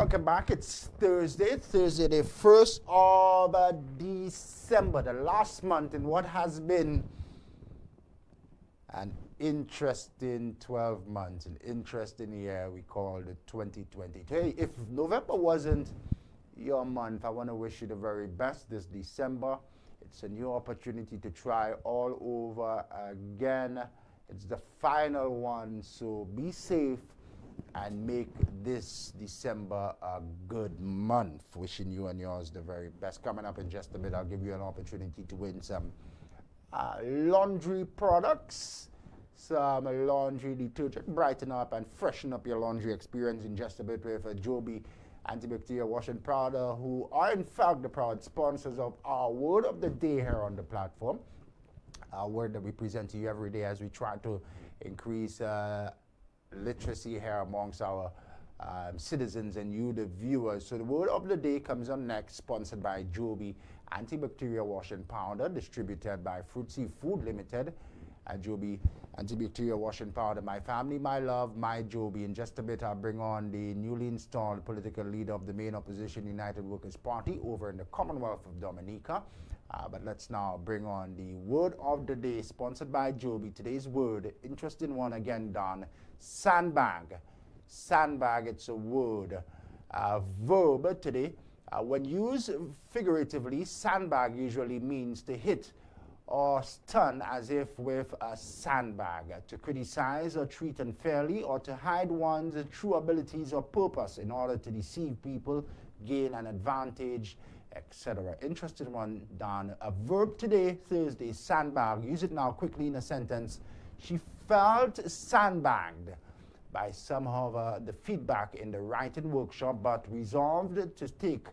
Welcome back. It's Thursday, the 1st of December, the last month in what has been an interesting 12 months, an interesting year we call the 2020. Hey, if November wasn't your month, I want to wish you the very best this December. It's a new opportunity to try all over again. It's the final one, so be safe and make this December a good month. Wishing you and yours the very best. Coming up in just a bit, I'll give you an opportunity to win some laundry products, some laundry detergent, brighten up and freshen up your laundry experience in just a bit with Joby antibacterial washing powder, who are in fact the proud sponsors of our word of the day here on the platform. Our word that we present to you every day as we try to increase literacy here amongst our citizens and you, the viewers. So the word of the day comes on next, sponsored by Joby antibacterial washing powder, distributed by Fruitsy Food Limited. Joby antibacterial washing powder, my family, my love, my Joby. In just a bit, I'll bring on the newly installed political leader of the main opposition United Workers Party over in the Commonwealth of Dominica. But let's now bring on the word of the day, sponsored by Joby. Today's word, interesting one again, Don. Sandbag. Sandbag, it's a word. Verb today. When used figuratively, sandbag usually means to hit or stun as if with a sandbag, to criticize or treat unfairly, or to hide one's true abilities or purpose in order to deceive people, gain an advantage, etc. Interesting one, Don. A verb today, Thursday, sandbag. Use it now quickly in a sentence. She felt sandbagged by some of the feedback in the writing workshop, but resolved to take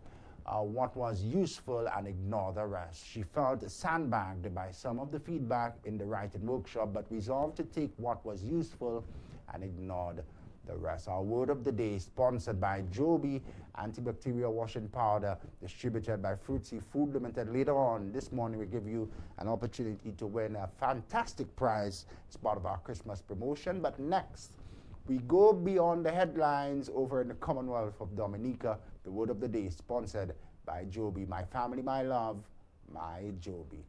what was useful and ignore the rest. She felt sandbagged by some of the feedback in the writing workshop, but resolved to take what was useful and ignored the rest. Our word of the day, sponsored by Joby antibacterial washing powder, distributed by Fruitsy Food Limited. Later on this morning, we give you an opportunity to win a fantastic prize as part of our Christmas promotion. But next, we go beyond the headlines over in the Commonwealth of Dominica. The word of the day, sponsored by Joby. My family, my love, my Joby.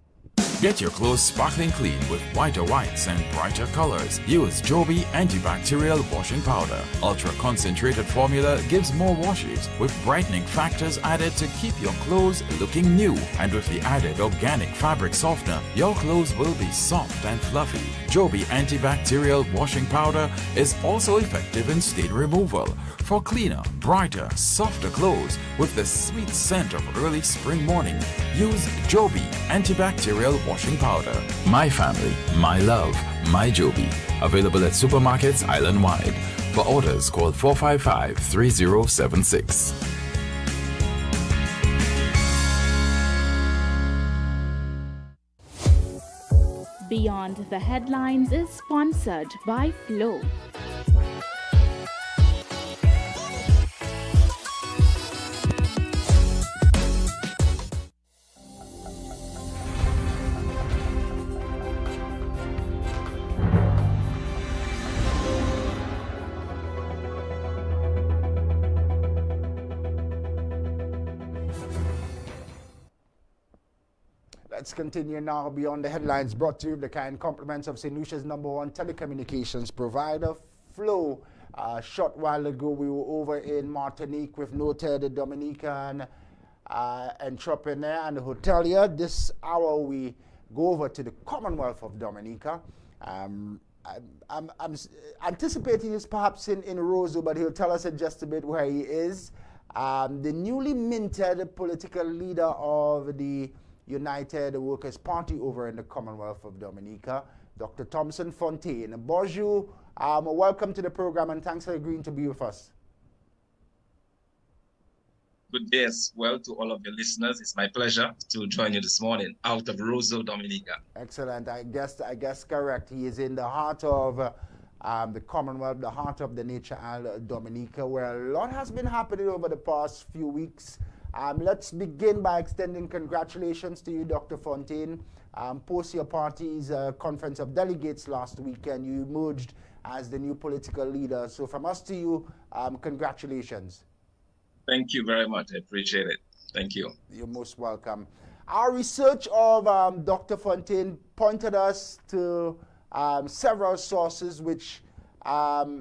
Get your clothes sparkling clean with whiter whites and brighter colors. Use Joby antibacterial washing powder. Ultra concentrated formula gives more washes with brightening factors added to keep your clothes looking new. And with the added organic fabric softener, your clothes will be soft and fluffy. Joby antibacterial washing powder is also effective in stain removal for cleaner, brighter, softer clothes with the sweet scent of early spring morning. Use Joby antibacterial washing powder. My family, my love, my Joby. Available at supermarkets island-wide. For orders, call 455-3076. Beyond the Headlines is sponsored by Flow. Let's continue now beyond the headlines, brought to you with the kind compliments of St. Lucia's #1 telecommunications provider, Flow. A short while ago, we were over in Martinique with noted Dominican entrepreneur and hotelier. This hour, we go over to the Commonwealth of Dominica. I'm anticipating this perhaps in Roseau, but he'll tell us in just a bit where he is. The newly minted political leader of the United Workers Party over in the Commonwealth of Dominica, Dr. Thomson Fontaine. Bonjour, welcome to the program and thanks for agreeing to be with us. Good day as well to all of your listeners. It's my pleasure to join you this morning out of Roseau, Dominica. Excellent. I guess correct. He is in the heart of the Commonwealth, the heart of the Nature Isle, Dominica, where a lot has been happening over the past few weeks. Let's begin by extending congratulations to you, Dr. Fontaine. Post your party's conference of delegates last weekend, you emerged as the new political leader. So from us to you, congratulations. Thank you very much. I appreciate it. Thank you. You're most welcome. Our research of Dr. Fontaine pointed us to several sources which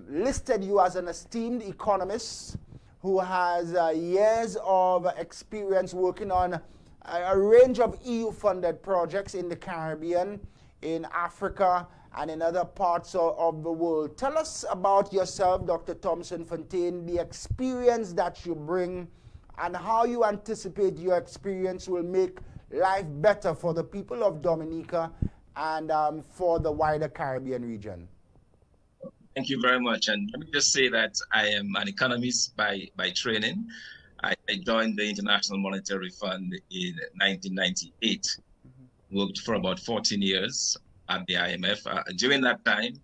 listed you as an esteemed economist who has years of experience working on a range of EU-funded projects in the Caribbean, in Africa, and in other parts of the world. Tell us about yourself, Dr. Thomson Fontaine, the experience that you bring, and how you anticipate your experience will make life better for the people of Dominica and for the wider Caribbean region. Thank you very much. And let me just say that I am an economist by training. I joined the International Monetary Fund in 1998, worked for about 14 years at the IMF. During that time,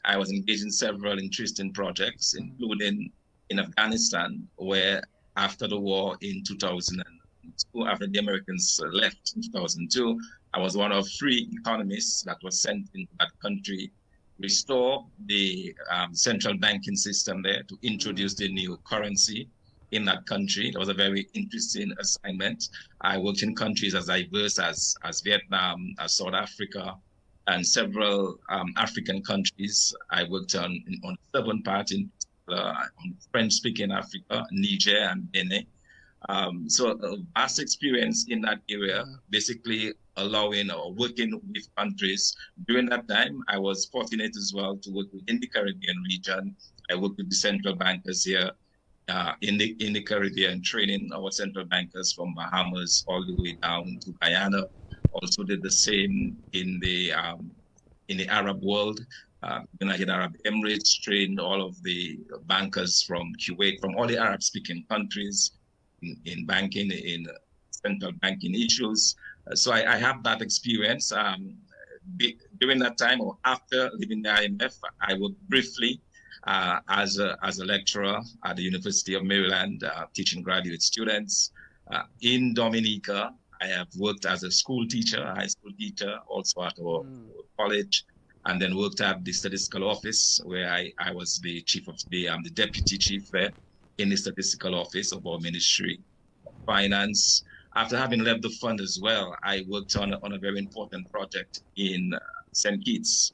I was engaged in several interesting projects, including in Afghanistan, where after the war in 2002, after the Americans left in 2002, I was one of 3 economists that was sent into that country, restore the central banking system there, to introduce the new currency in that country. It was a very interesting assignment. I worked in countries as diverse as Vietnam, as South Africa, and several African countries. I worked on the southern part on French-speaking Africa, Niger and Benin. So a vast experience in that area, basically allowing or working with countries. During that time, I was fortunate as well to work within the Caribbean region. I worked with the central bankers here in the Caribbean, training our central bankers from Bahamas all the way down to Guyana. Also did the same in the Arab world. United Arab Emirates, trained all of the bankers from Kuwait, from all the Arab-speaking countries in banking, in central banking issues. So I have that experience. During that time or after leaving the IMF, I worked briefly as a lecturer at the University of Maryland, teaching graduate students. In Dominica, I have worked as a school teacher, high school teacher, also at our college, and then worked at the statistical office, where I was the chief of the deputy chief there in the statistical office of our Ministry of Finance. After having left the fund as well, I worked on a very important project in St. Kitts,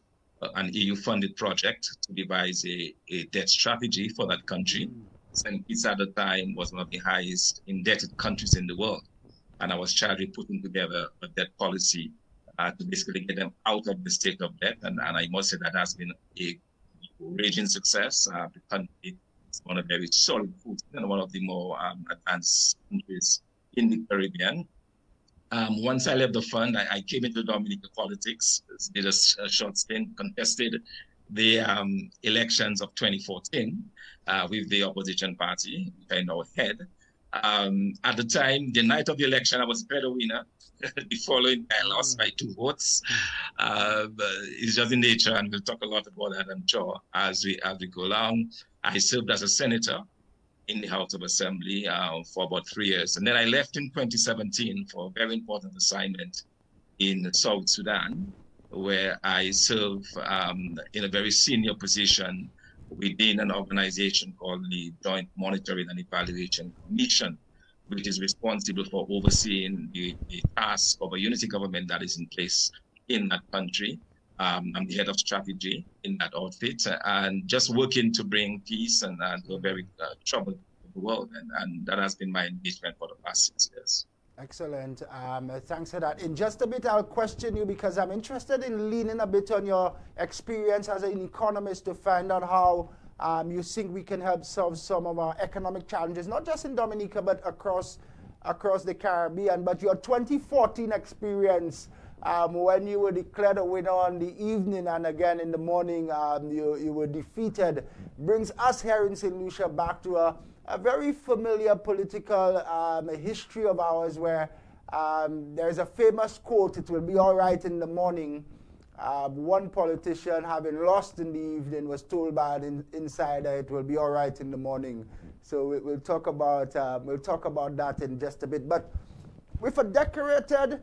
an EU-funded project to devise a debt strategy for that country. St. Kitts at the time was one of the highest indebted countries in the world. And I was charged with putting together a debt policy to basically get them out of the state of debt. And I must say that has been a raging success. The country is on a very solid foot and one of the more advanced countries in the Caribbean. Once I left the fund, I came into Dominica politics, did a short stint, contested the elections of 2014 with the opposition party, which I now head. At the time, the night of the election, I was declared a winner. The following, I lost by 2 votes. It's just in nature, and we'll talk a lot about that, I'm sure, as we go along. I served as a senator in the House of Assembly for about 3 years. And then I left in 2017 for a very important assignment in South Sudan, where I serve in a very senior position within an organization called the Joint Monitoring and Evaluation Commission, which is responsible for overseeing the task of a unity government that is in place in that country. I'm the head of strategy in that outfit, and just working to bring peace and to a very troubled world. And that has been my engagement for the past 6 years. Excellent. Thanks for that. In just a bit, I'll question you because I'm interested in leaning a bit on your experience as an economist to find out how you think we can help solve some of our economic challenges, not just in Dominica, but across the Caribbean. But your 2014 experience, when you were declared a winner on the evening and again in the morning, you were defeated, brings us here in St. Lucia back to a very familiar political history of ours where there's a famous quote, "It will be all right in the morning." One politician, having lost in the evening, was told by an insider, "It will be all right in the morning." So we'll talk about that in just a bit. But with a decorated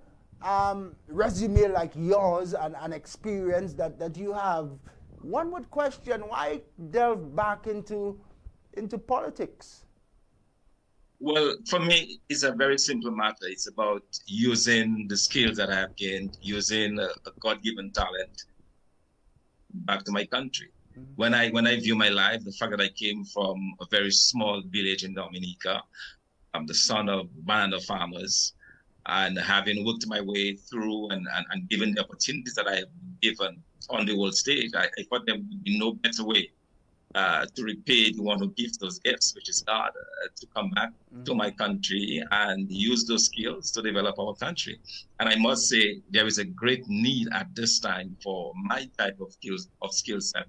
resume like yours and an experience that you have, one would question, why delve back into politics? Well, for me, it's a very simple matter. It's about using the skills that I have gained, using a God-given talent back to my country. When I view my life, the fact that I came from a very small village in Dominica, I'm the son of banana farmers, and having worked my way through and given the opportunities that I have been given on the world stage, I thought there would be no better way to repay the one who gives those gifts, which is God, to come back to my country and use those skills to develop our country. And I must say, there is a great need at this time for my type of skill set,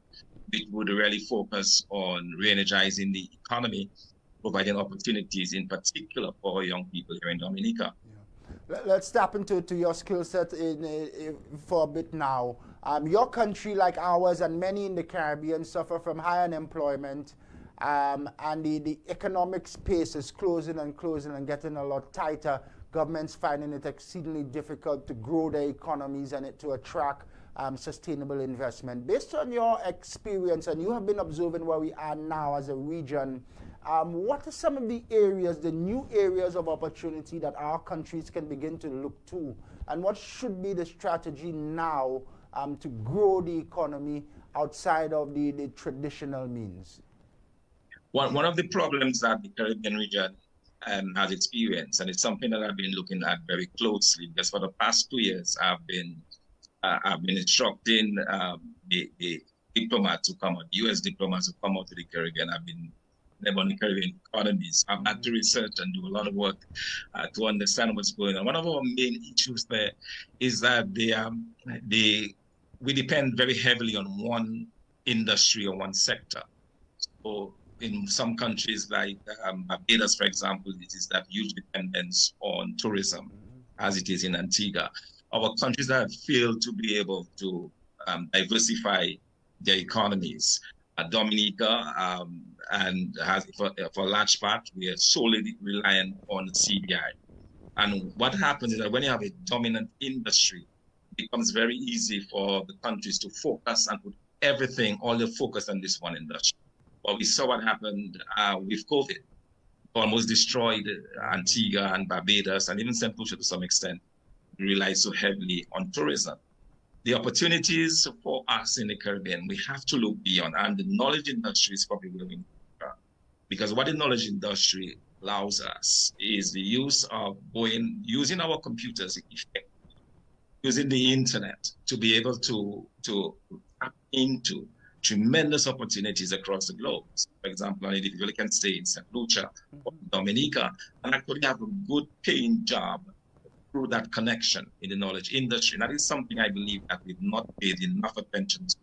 which would really focus on re-energizing the economy, providing opportunities in particular for young people here in Dominica. Yeah. Let's tap into your skill set for a bit now. Your country, like ours and many in the Caribbean, suffer from high unemployment, and the economic space is closing and getting a lot tighter. Governments finding it exceedingly difficult to grow their economies and to attract sustainable investment. Based on your experience, and you have been observing where we are now as a region, what are some of the areas, the new areas of opportunity that our countries can begin to look to? And what should be the strategy now to grow the economy outside of the traditional means? One of the problems that the Caribbean region has experienced, and it's something that I've been looking at very closely, because for the past 2 years, I've been instructing the diplomats who come out, U.S. diplomats who come out to the Caribbean. I've been on the Caribbean economies. I've had to research and do a lot of work to understand what's going on. One of our main issues there is that we depend very heavily on one industry or one sector. So in some countries like Barbados, for example, it is that huge dependence on tourism, as it is in Antigua. Our countries that have failed to be able to diversify their economies. Dominica, and for a large part, we are solely reliant on CDI. And what happens is that when you have a dominant industry, it becomes very easy for the countries to focus and put everything, all the focus on this one industry. But we saw what happened with COVID. Almost destroyed Antigua and Barbados, and even St. Lucia to some extent, rely so heavily on tourism. The opportunities for us in the Caribbean, we have to look beyond, and the knowledge industry is probably where we need to go. Because what the knowledge industry allows us is the use of using our computers effectively, using the internet to be able to tap into tremendous opportunities across the globe. So for example, an individual can stay in St. Lucia or Dominica and actually have a good paying job through that connection in the knowledge industry. And that is something I believe that we've not paid enough attention to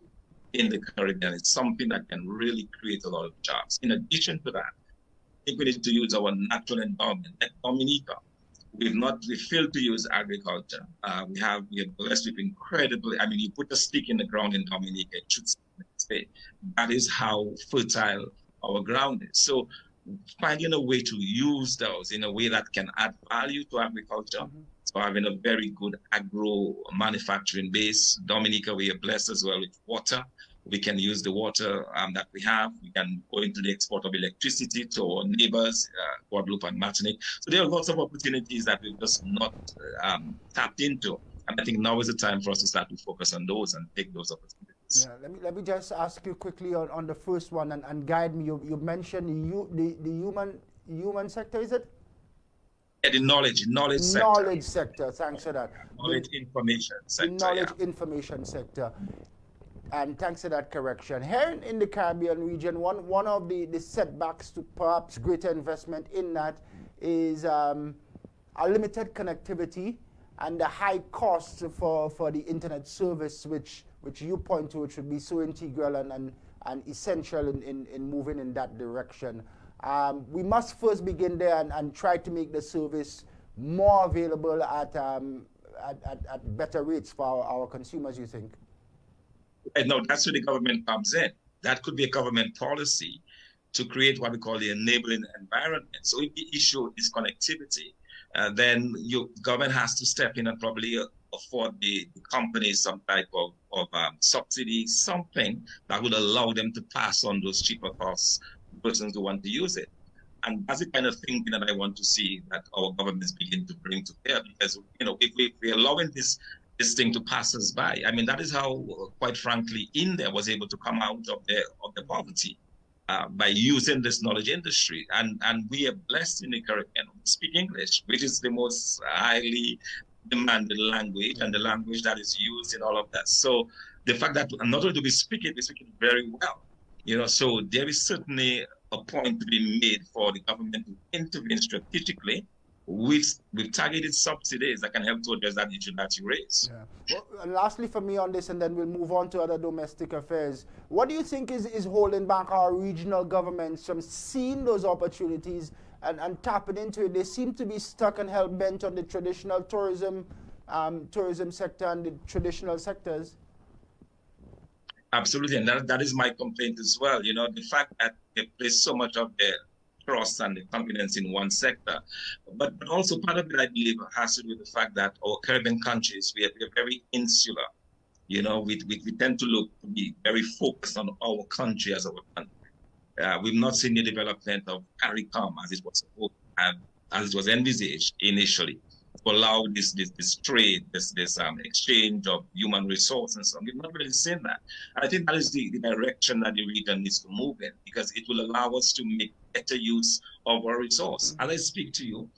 in the Caribbean. It's something that can really create a lot of jobs. In addition to that, I think we need to use our natural endowment. At Dominica, we failed to use agriculture. We are blessed with incredibly, you put a stick in the ground in Dominica, it should stay. That is how fertile our ground is. So finding a way to use those in a way that can add value to agriculture. So having a very good agro manufacturing base. Dominica, we are blessed as well with water. We can use the water that we have. We can go into the export of electricity to our neighbors, Guadeloupe and Martinique. So there are lots of opportunities that we've just not tapped into. And I think now is the time for us to start to focus on those and take those opportunities. Yeah, let me just ask you quickly on the first one and guide me. You mentioned the human sector, is it? Yeah, the knowledge sector. Knowledge sector, thanks for that. Knowledge information sector. The knowledge information sector. And thanks for that correction. Here in the Caribbean region, one of the setbacks to perhaps greater investment in that is a limited connectivity and the high costs for the internet service, which you point to, which would be so integral and essential in moving in that direction. We must first begin there and try to make the service more available at better rates for our consumers, you think? No, that's where the government comes in. That could be a government policy to create what we call the enabling environment. So if the issue is connectivity, then your government has to step in and probably afford the companies some type of subsidy, something that would allow them to pass on those cheaper costs to persons who want to use it. And that's the kind of thinking that I want to see that our governments begin to bring to bear, because, you know, if we're allowing this thing to pass us by, I mean, that is how, quite frankly, India was able to come out of the poverty by using this knowledge industry. And we are blessed in the Caribbean. We speak English, which is the most highly demanded language and the language that is used in all of that. So the fact that not only do we speak it very well, you know, so there is certainly a point to be made for the government to intervene strategically with targeted subsidies that can help to address that issue that you raise. Yeah. Well, and lastly for me on this, and then we'll move on to other domestic affairs, what do you think is holding back our regional governments from seeing those opportunities and tapping into it? They seem to be stuck and hell-bent on the traditional tourism sector and the traditional sectors. Absolutely, and that is my complaint as well. You know, the fact that they place so much of their trust and the confidence in one sector, but also part of it, I believe, has to do with the fact that our Caribbean countries, we are very insular. You know, we tend to be very focused on our country as our country. We've not seen the development of CARICOM as it was supposed to have, as it was envisaged initially, to allow this trade, this exchange of human resources and so on. We've not really seen that. And I think that is the direction that the region needs to move in, because it will allow us to make better use of our resource. As I speak to you,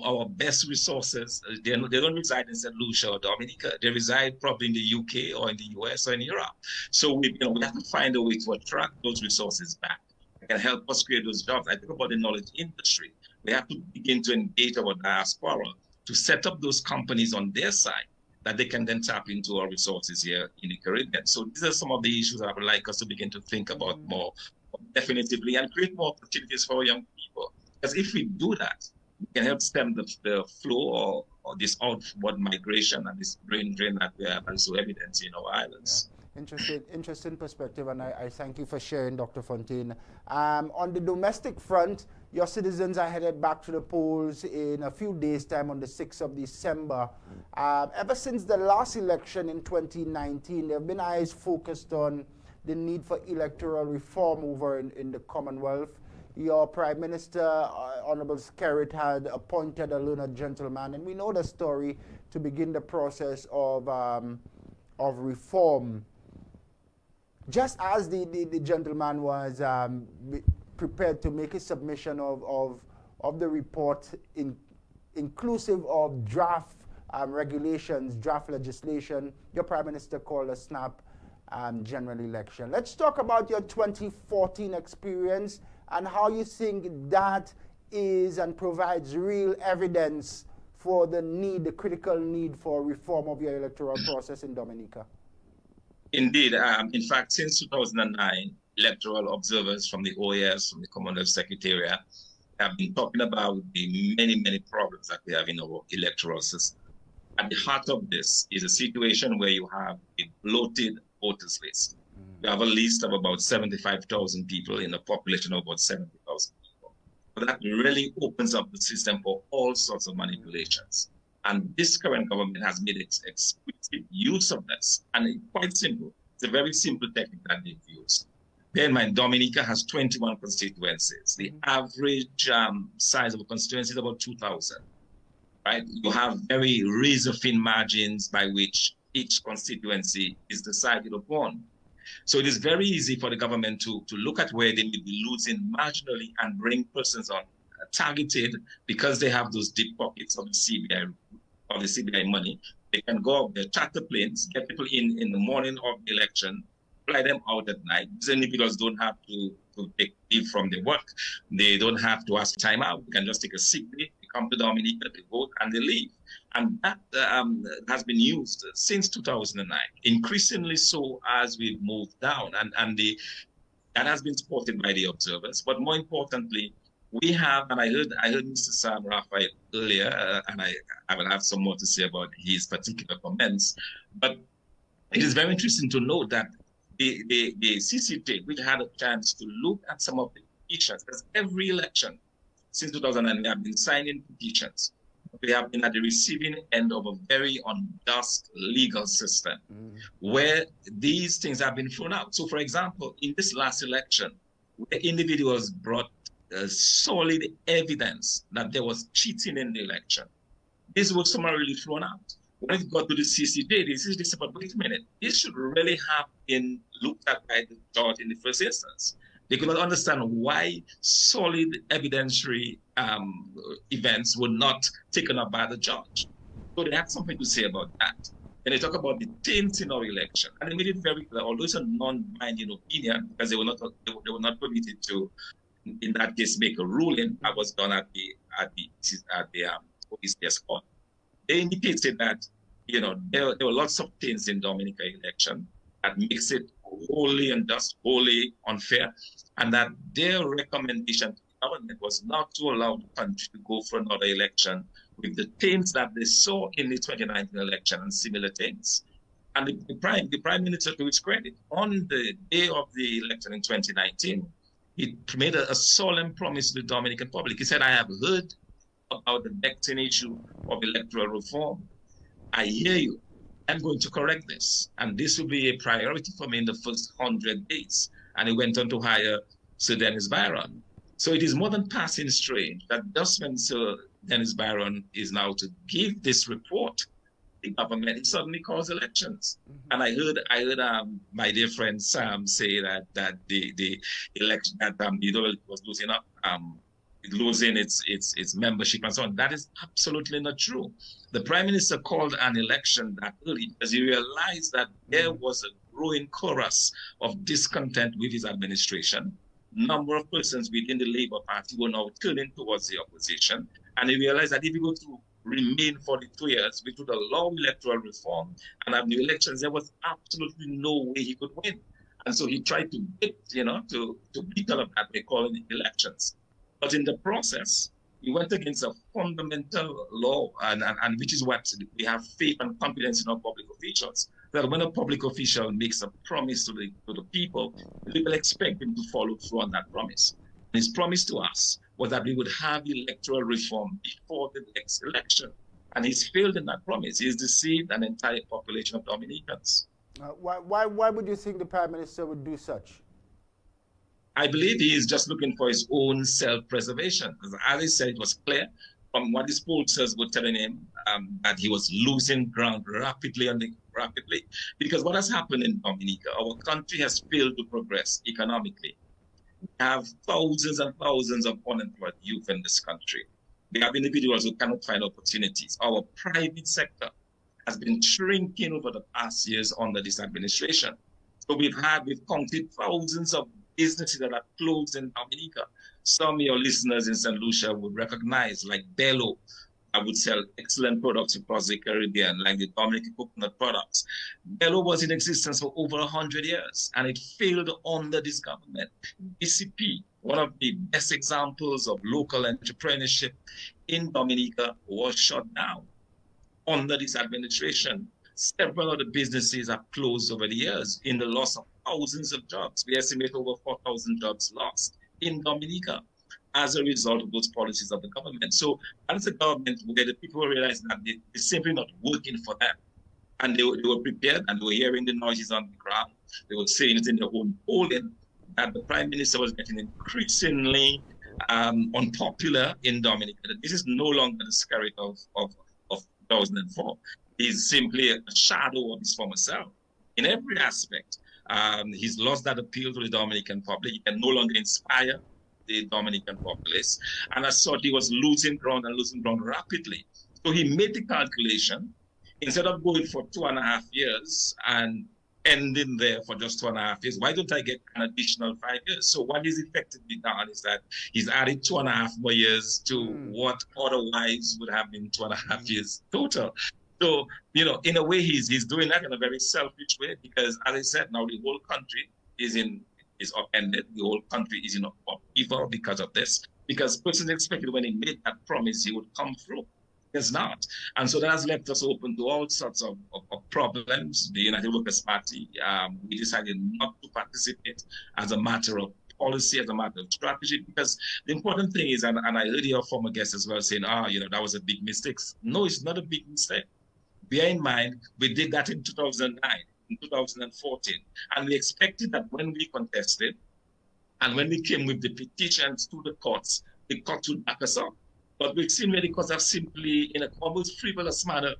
our best resources, they don't reside in St. Lucia or Dominica. They reside probably in the UK or in the US or in Europe. So we have to find a way to attract those resources back. It can help us create those jobs. I think about the knowledge industry. We have to begin to engage our diaspora to set up those companies on their side that they can then tap into our resources here in the Caribbean. So these are some of the issues I would like us to begin to think about more definitively and create more opportunities for young people. Because if we do that, we can help stem the flow or this outward migration and this brain drain that we have and so evident in our islands. Yeah. Interesting perspective, and I thank you for sharing, Dr. Fontaine. On the domestic front, your citizens are headed back to the polls in a few days' time on the 6th of December. Ever since the last election in 2019, there have been eyes focused on the need for electoral reform over in the Commonwealth. Your Prime Minister, Honorable Skerrit, had appointed a learned gentleman, and we know the story, to begin the process of reform. Just as the gentleman was prepared to make a submission of the report inclusive of draft regulations, draft legislation, your Prime Minister called a snap general election. Let's talk about your 2014 experience and how you think that is and provides real evidence for the critical need for reform of your electoral process in Dominica. Indeed. In fact, since 2009, electoral observers from the OAS, from the Commonwealth Secretariat, have been talking about the many, many problems that we have in our electoral system. At the heart of this is a situation where you have a bloated voters list. We have a list of about 75,000 people in a population of about 70,000 people. But that really opens up the system for all sorts of manipulations. And this current government has made explicit use of this. And it's quite simple. It's a very simple technique that they've used. Bear in mind, Dominica has 21 constituencies. The average size of a constituency is about 2,000. Right? You have very razor-thin margins by which each constituency is decided upon. So it is very easy for the government to look at where they may be losing marginally and bring persons on targeted because they have those deep pockets of the CBI money. They can go up their charter planes, get people in the morning of the election, fly them out at night. These individuals don't have to take leave from their work. They don't have to ask time out. They can just take a sick day, they come to Dominica, they vote, and they leave. And that has been used since 2009, increasingly so as we've moved down. And that has been supported by the observers. But more importantly, we have, and I heard Mr. Sam Raphael earlier, and I will have some more to say about his particular comments. But it is very interesting to note that the CCT, which had a chance to look at some of the petitions, because every election since 2009, we have been signing petitions. We have been at the receiving end of a very unjust legal system where these things have been thrown out. So, for example, in this last election, where individuals brought solid evidence that there was cheating in the election. This was summarily thrown out. When it got to the CCJ, the CCJ said, but wait a minute, this should really have been looked at by the judge in the first instance. They could not understand why solid evidentiary events were not taken up by the judge. So they had something to say about that. And they talk about the taint in our election. And they made it very clear, although it's a non-binding opinion, because they were not permitted to, in that case, make a ruling that was done at the OECS court. They indicated that, you know, there were lots of things in Dominica election that makes it wholly and just wholly unfair, and that their recommendation to the government was not to allow the country to go for another election with the things that they saw in the 2019 election and similar things. And the Prime Minister, to his credit, on the day of the election in 2019, he made a solemn promise to the Dominican public. He said, I have heard about the vexing issue of electoral reform. I hear you. I'm going to correct this. And this will be a priority for me in the first 100 days. And he went on to hire Sir Dennis Byron. So it is more than passing strange that just when Sir Dennis Byron is now to give this report, the government suddenly calls elections. And I heard my dear friend Sam say that the election that was losing its membership and so on. That is absolutely not true. The Prime Minister called an election that early because he realized that there was a growing chorus of discontent with his administration. Number of persons within the Labour Party were now turning towards the opposition. And he realized that if he were to remain for the 2 years, which would allow electoral reform and have new elections, there was absolutely no way he could win. And so he tried to get, to beat all of that by calling it elections. But in the process, he went against a fundamental law, and which is what we have faith and confidence in our public officials, that when a public official makes a promise to the people will expect him to follow through on that promise. And his promise to us was that we would have electoral reform before the next election. And he's failed in that promise. He's deceived an entire population of Dominicans. Why would you think the Prime Minister would do such? I believe he is just looking for his own self-preservation. As I said, it was clear from what his pollsters were telling him that he was losing ground rapidly. Because what has happened in Dominica, our country has failed to progress economically. We have thousands and thousands of unemployed youth in this country. We have individuals who cannot find opportunities. Our private sector has been shrinking over the past years under this administration. So we've counted thousands of businesses that are closed in Dominica. Some of your listeners in St. Lucia would recognize, like Bello, I would sell excellent products across the Caribbean, like the Dominican coconut products. Bello was in existence for over 100 years, and it failed under this government. BCP, one of the best examples of local entrepreneurship in Dominica, was shut down under this administration. Several of the businesses have closed over the years in the loss of thousands of jobs. We estimate over 4,000 jobs lost in Dominica as a result of those policies of the government. So as a government, where the people realized that it's simply not working for them, and they were prepared and they were hearing the noises on the ground. They were saying it in their own polling that the Prime Minister was getting increasingly unpopular in Dominica. This is no longer the spirit of 2004. He's simply a shadow of his former self in every aspect. He's lost that appeal to the Dominican public. He can no longer inspire the Dominican populace. And as such, he was losing ground rapidly. So he made the calculation, instead of going for 2.5 years and ending there for just 2.5 years, why don't I get an additional 5 years? So what he's effectively done is that he's added 2.5 more years to what otherwise would have been 2.5 years total. So, in a way, he's doing that in a very selfish way, because, as I said, now the whole country is upended. The whole country is in upheaval because of this. Because persons expected when he made that promise, he would come through. It's not. And so that has left us open to all sorts of problems. The United Workers' Party, we decided not to participate as a matter of policy, as a matter of strategy, because the important thing is, and I heard your former guest as well saying, that was a big mistake. No, it's not a big mistake. Bear in mind, we did that in 2009, in 2014, and we expected that when we contested, And when we came with the petitions to the courts, the courts would back us up. But we've seen where the courts have simply, in a almost frivolous manner,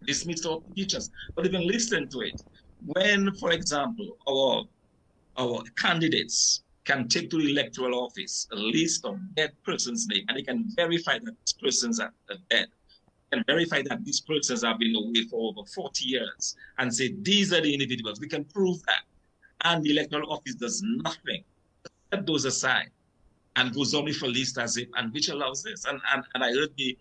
dismissed our petitions, but even listened to it. When, for example, our candidates can take to the electoral office a list of dead persons' names, and they can verify that these persons are dead, and verify that these persons have been away for over 40 years, and say these are the individuals. We can prove that. And the electoral office does nothing, set those aside, and goes only for list as if, and which allows this. And I heard the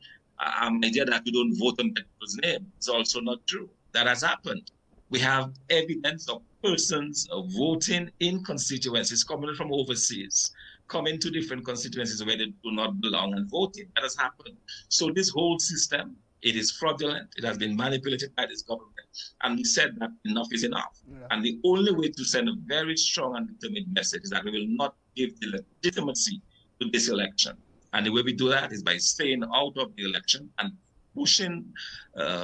idea that we don't vote on people's name. It's also not true. That has happened. We have evidence of persons voting in constituencies coming from overseas, coming to different constituencies where they do not belong and voting. That has happened. So this whole system, it is fraudulent. It has been manipulated by this government. And we said that enough is enough. Yeah. And the only way to send a very strong and determined message is that we will not give the legitimacy to this election. And the way we do that is by staying out of the election and pushing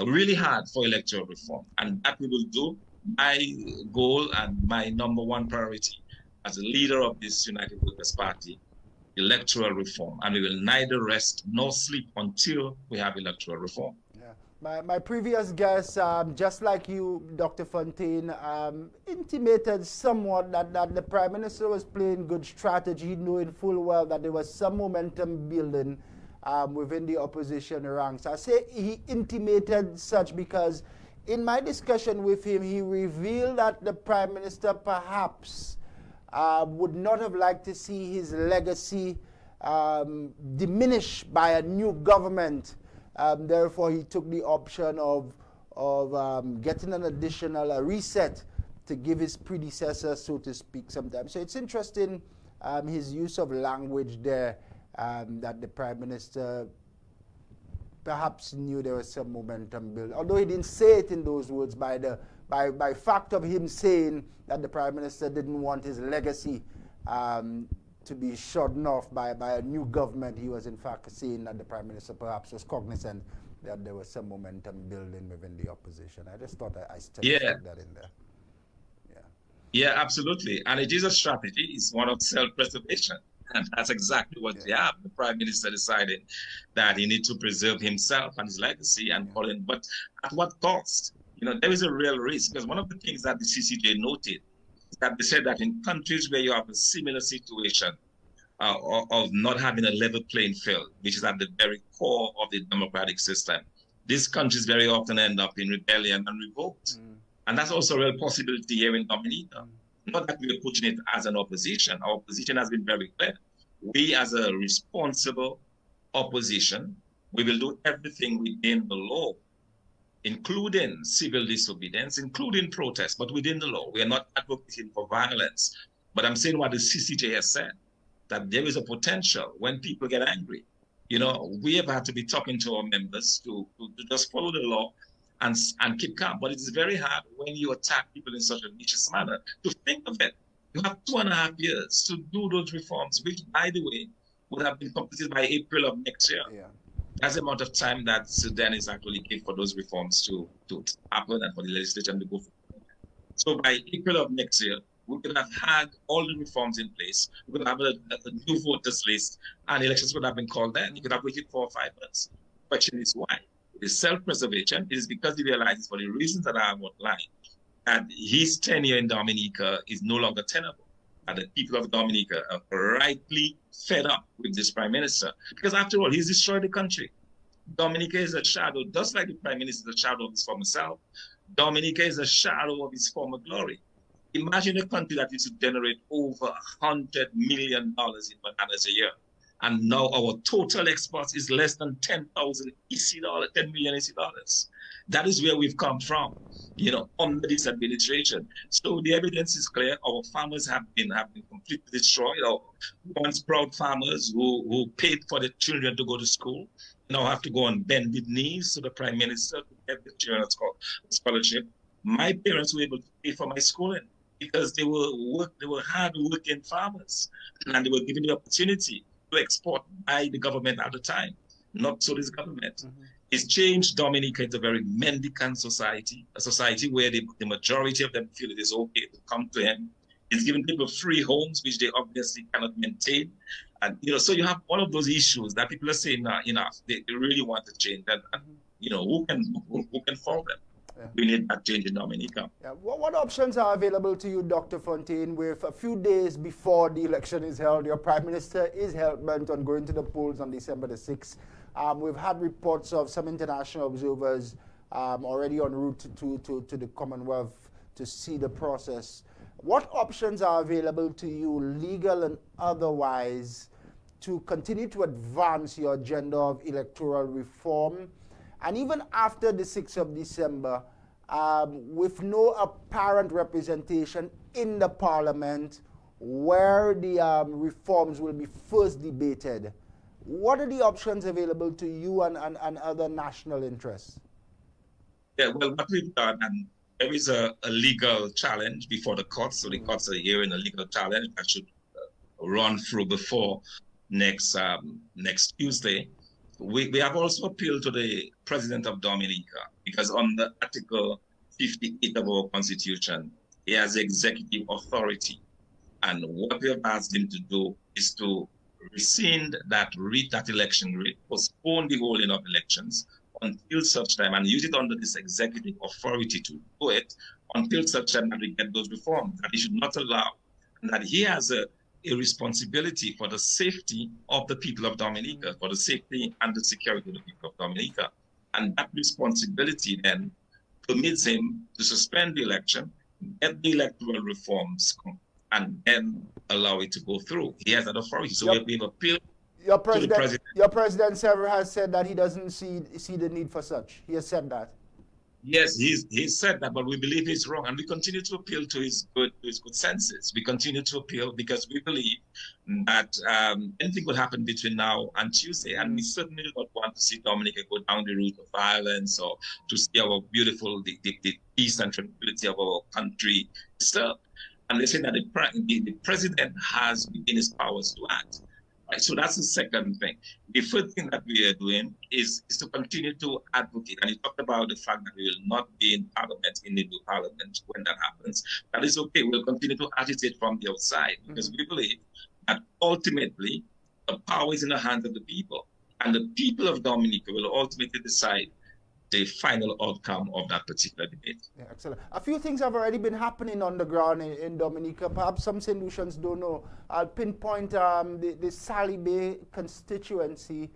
really hard for electoral reform. And that we will do. My goal and my number one priority as a leader of this United Workers' Party, electoral reform. And we will neither rest nor sleep until we have electoral reform. Yeah. My previous guest, just like you, Dr. Fontaine, intimated somewhat that the Prime Minister was playing good strategy, knowing full well that there was some momentum building within the opposition ranks. I say he intimated such because in my discussion with him, he revealed that the Prime Minister perhaps would not have liked to see his legacy diminish by a new government. Therefore, he took the option of getting an additional reset to give his predecessor, so to speak, sometimes. So it's interesting his use of language there, that the Prime Minister perhaps knew there was some momentum build. Although he didn't say it in those words, by fact of him saying that the Prime Minister didn't want his legacy to be shodden off by a new government, he was in fact saying that the Prime Minister perhaps was cognizant that there was some momentum building within the opposition. I just thought I stuck that in there. Yeah, absolutely. And it is a strategy. It's one of self-preservation. And that's exactly what we have. The Prime Minister decided that he needs to preserve himself and his legacy and call in. But at what cost? You know, there is a real risk, because one of the things that the CCJ noted is that they said that in countries where you have a similar situation of not having a level playing field, which is at the very core of the democratic system, these countries very often end up in rebellion and revolt. And that's also a real possibility here in Dominica. Not that we're pushing it as an opposition. Our opposition has been very clear. We, as a responsible opposition, we will do everything within the law, including civil disobedience, including protest, but within the law. We are not advocating for violence. But I'm saying what the CCJ has said, that there is a potential when people get angry. You know, we have had to be talking to our members to just follow the law and keep calm. But it is very hard when you attack people in such a vicious manner. To think of it, you have 2.5 years to do those reforms, which, by the way, would have been completed by April of next year. Yeah. That's the amount of time that Sudan is actually given for those reforms to happen and for the legislation to go forward. So by April of next year, we could have had all the reforms in place. We could have a new voters list, and elections would have been called then. You could have waited 4 or 5 months. The question is why? It is self-preservation. It is because he realizes, for the reasons that I have outlined, that his tenure in Dominica is no longer tenable. And the people of Dominica are rightly fed up with this Prime Minister. Because after all, he's destroyed the country. Dominica is a shadow, just like the Prime Minister is a shadow of his former self. Dominica is a shadow of his former glory. Imagine a country that used to generate over $100 million in bananas a year. And now our total exports is less than 10,000 EC dollars, 10 million EC dollars. That is where we've come from, you know, under this administration. So the evidence is clear. Our farmers have been completely destroyed. Our once proud farmers who paid for the children to go to school now have to go on bended knees to the Prime Minister to get the children a scholarship. My parents were able to pay for my schooling because they were hard-working farmers, and they were given the opportunity to export by the government at the time. Not so this government. It's changed Dominica into a very mendicant society, a society where the majority of them feel it is okay to come to him It's giving people free homes, which they obviously cannot maintain. And, so you have all of those issues that people are saying, enough. They really want to change. And who can solve them? Yeah. We need that change in Dominica. Yeah. What options are available to you, Dr. Fontaine, with a few days before the election is held? Your Prime Minister is hell-bent on going to the polls on December the 6th. We've had reports of some international observers already en route to the Commonwealth to see the process. What options are available to you, legal and otherwise, to continue to advance your agenda of electoral reform? And even after the 6th of December, with no apparent representation in the Parliament where the reforms will be first debated, what are the options available to you and other national interests? Yeah, well, what we've done, and there is a legal challenge before the courts, so the courts are hearing a legal challenge that should run through before next Tuesday. We have also appealed to the President of Dominica, because under Article 58 of our Constitution, he has executive authority. And what we have asked him to do is to rescind that election, postpone the holding of elections until such time, and use it under this executive authority to do it until such time that we get those reforms, that he should not allow, and that he has a responsibility for the safety of the people of Dominica, for the safety and the security of the people of Dominica. And that responsibility then permits him to suspend the election, get the electoral reforms, and then allow it to go through. He has that authority. So we've appealed to the president. Your president several has said that he doesn't see the need for such. He has said that. Yes, he's said that, but we believe he's wrong, and we continue to appeal to his good senses. We continue to appeal because we believe that anything could happen between now and Tuesday, and we certainly do not want to see Dominica go down the route of violence or to see our beautiful the peace and tranquility of our country disturbed. And they say that the president has within his powers to act. Right, so that's the second thing. The third thing that we are doing is to continue to advocate. And he talked about the fact that we will not be in Parliament, in the new Parliament, when that happens. That is okay. We'll continue to agitate from the outside, because we believe that ultimately the power is in the hands of the people. And the people of Dominica will ultimately decide the final outcome of that particular debate. Yeah, excellent. A few things have already been happening on the ground in Dominica. Perhaps some St. Lucians don't know. I'll pinpoint the Sally Bay constituency.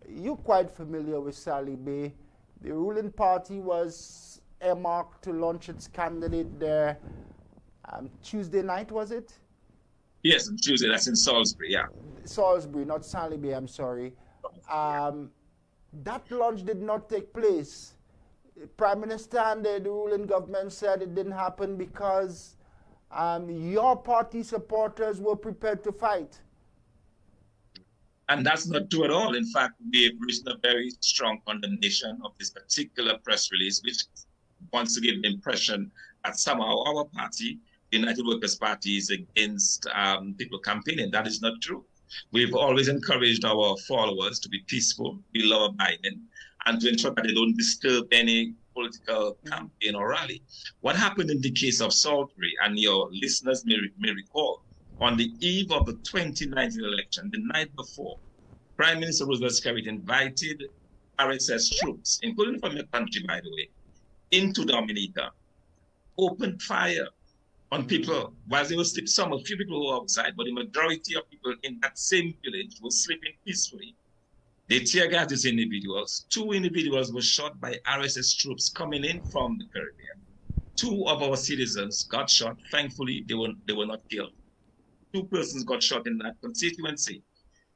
You're quite familiar with Sally Bay. The ruling party was earmarked to launch its candidate there Tuesday night, was it? Yes, Tuesday. That's in Salisbury, yeah. Salisbury, not Sally Bay, I'm sorry. That launch did not take place. The Prime Minister and the ruling government said it didn't happen because your party supporters were prepared to fight. And that's not true at all. In fact, we've reached a very strong condemnation of this particular press release, which wants to give the impression that somehow our party, the United Workers' Party, is against people campaigning. That is not true. We've always encouraged our followers to be peaceful, be law-abiding, and to ensure that they don't disturb any political campaign or rally. What happened in the case of Salisbury, and your listeners may recall, on the eve of the 2019 election, the night before, Prime Minister Roosevelt Skerrit invited RSS troops, including from your country, by the way, into Dominica, opened fire on people while they were sleeping. A few people were outside, but the majority of people in that same village were sleeping peacefully. They tear gassed these individuals. 2 individuals were shot by RSS troops coming in from the Caribbean. 2 of our citizens got shot. Thankfully, they were not killed. 2 persons got shot in that constituency.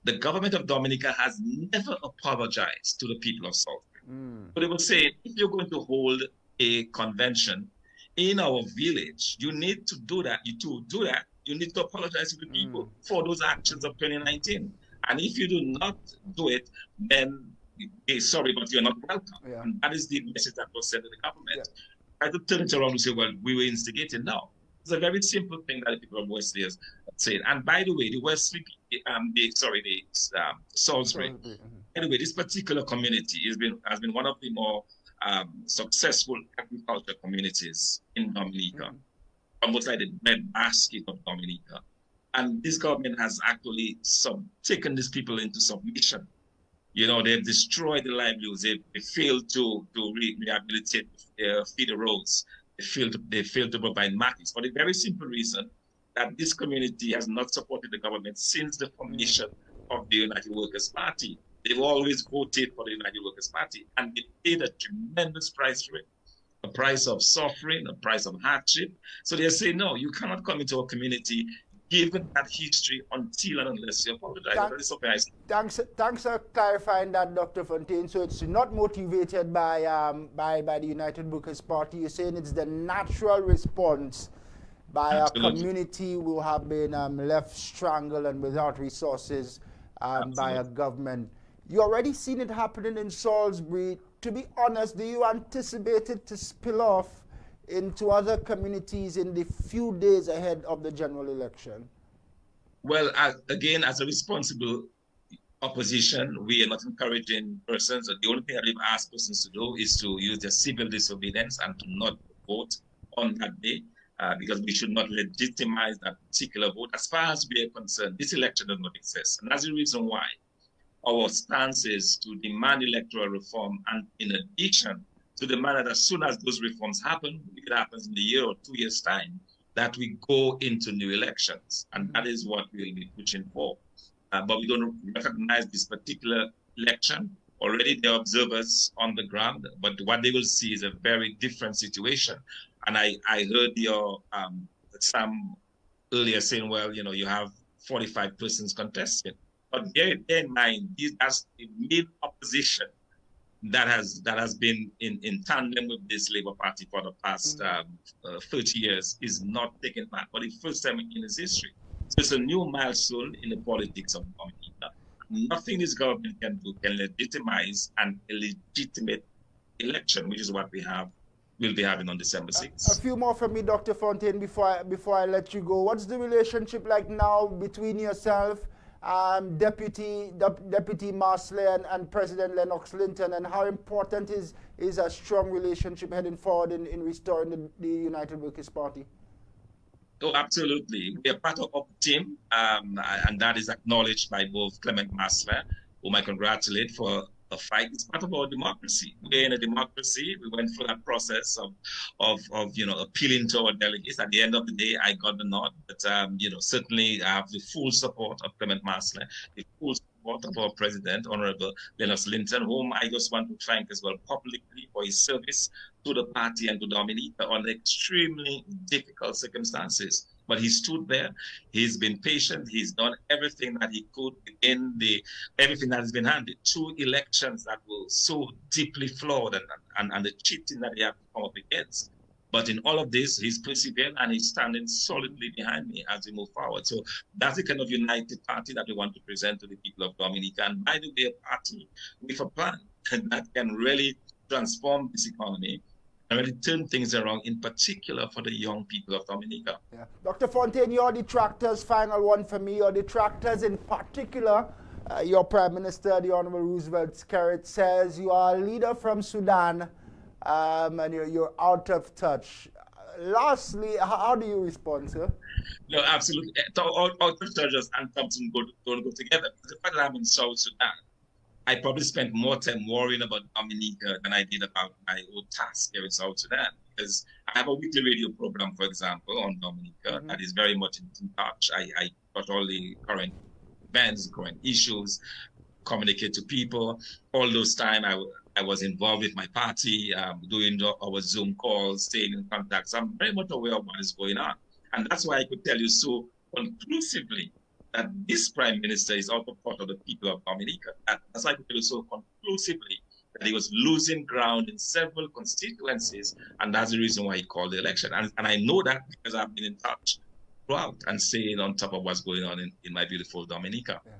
The government of Dominica has never apologized to the people of Salisbury. But they were saying, if you're going to hold a convention in our village, you need to do that. You need to apologize to the people for those actions of 2019. And if you do not do it, then sorry, but you're not welcome. Yeah. And that is the message that was sent to the government. Yeah. I could turn it around and say, well, we were instigating now. It's a very simple thing that the people of Wesley has said. And by the way, the Wesley, Salisbury. By the way, this particular community has been one of the more successful agriculture communities in Dominica. almost like the breadbasket of Dominica. And this government has actually taken these people into submission. You know, they've destroyed the livelihoods. They failed to rehabilitate feeder roads. They failed to provide markets for the very simple reason that this community has not supported the government since the formation of the United Workers' Party. They've always voted for the United Workers' Party, and they paid a tremendous price for it. A price of suffering, a price of hardship. So they say, no, you cannot come into our community given that history until and unless you apologize. Thanks for clarifying that, Dr. Fontaine. So it's not motivated by the United Workers' Party. You're saying it's the natural response by Absolutely. a community who have been left strangled and without resources by a government. You already seen it happening in Salisbury. To be honest, do you anticipate it to spill off into other communities in the few days ahead of the general election? Well, again, as a responsible opposition, we are not encouraging persons. The only thing that we've asked persons to do is to use their civil disobedience and to not vote on that day, because we should not legitimize that particular vote. As far as we are concerned, this election does not exist. And that's the reason why our stance is to demand electoral reform, and in addition to demand that as soon as those reforms happen, if it happens in a year or 2 years' time, that we go into new elections. And that is what we'll be pushing for. But we don't recognize this particular election. Already there are observers on the ground, but what they will see is a very different situation. And I heard your Sam earlier saying, well, you know, you have 45 persons contesting. But bear in mind, that's the main opposition that has been in tandem with this Labour Party for the past 30 years is not taken back for the first time in its history. So it's a new milestone in the politics of Dominica. Nothing this government can do can legitimize an illegitimate election, which is what we'll be having on December 6th. A few more from me, Dr. Fontaine, before I let you go. What's the relationship like now between yourself, Deputy Marsley and President Lennox Linton, and how important is a strong relationship heading forward in restoring the United Workers' Party? Oh, absolutely. We are part of the team, and that is acknowledged by both Clement Marsley, whom I congratulate for a fight. It's part of our democracy. We're in a democracy. We went through that process of appealing to our delegates. At the end of the day, I got the nod. But certainly I have the full support of Clement Marsley, the full support of our president, Honorable Lennox Linton, whom I just want to thank as well publicly for his service to the party and to Dominica under extremely difficult circumstances. But he stood there. He's been patient. He's done everything that he could in everything that has been handed. 2 elections that were so deeply flawed and the cheating that he had to come up against. But in all of this, he's persevered and he's standing solidly behind me as we move forward. So that's the kind of united party that we want to present to the people of Dominica. And by the way, a party with a plan that can really transform this economy and really turn things around, in particular for the young people of Dominica. Yeah. Dr. Fontaine, your detractors, final one for me. Your detractors in particular, your Prime Minister, the Honorable Roosevelt Skerrit, says you are a leader from Sudan and you're out of touch. Lastly, how do you respond, sir? No, absolutely. Out of touch and Thomson don't go together. The fact that I'm in South Sudan, I probably spent more time worrying about Dominica than I did about my own task here in South Sudan. Because I have a weekly radio program, for example, on Dominica that is very much in touch. I got all the current events, current issues, communicate to people. All those time I was involved with my party, doing our Zoom calls, staying in contact. So I'm very much aware of what is going on. And that's why I could tell you so conclusively that this Prime Minister is out of thought of the people of Dominica. That's why I could tell you so conclusively that he was losing ground in several constituencies, and that's the reason why he called the election. And I know that because I've been in touch throughout and staying on top of what's going on in my beautiful Dominica. Yeah.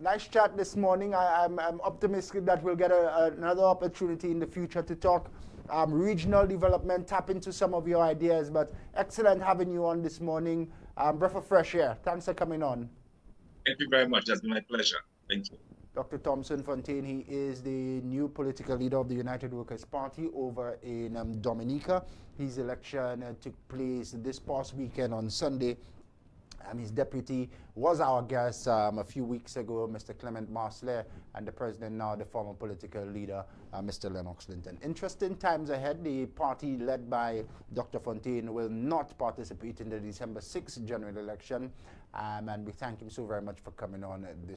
Nice chat this morning. I'm optimistic that we'll get another opportunity in the future to talk regional development, tap into some of your ideas. But excellent having you on this morning. Breath of fresh air. Thanks for coming on. Thank you very much. That's been my pleasure. Thank you. Dr. Thomson Fontaine, he is the new political leader of the United Workers' Party over in Dominica. His election took place this past weekend on Sunday. His deputy was our guest a few weeks ago, Mr. Clement Marcellet, and the president now, the former political leader, Mr. Lennox Linton. Interesting times ahead. The party led by Dr. Fontaine will not participate in the December 6th general election, and we thank him so very much for coming on this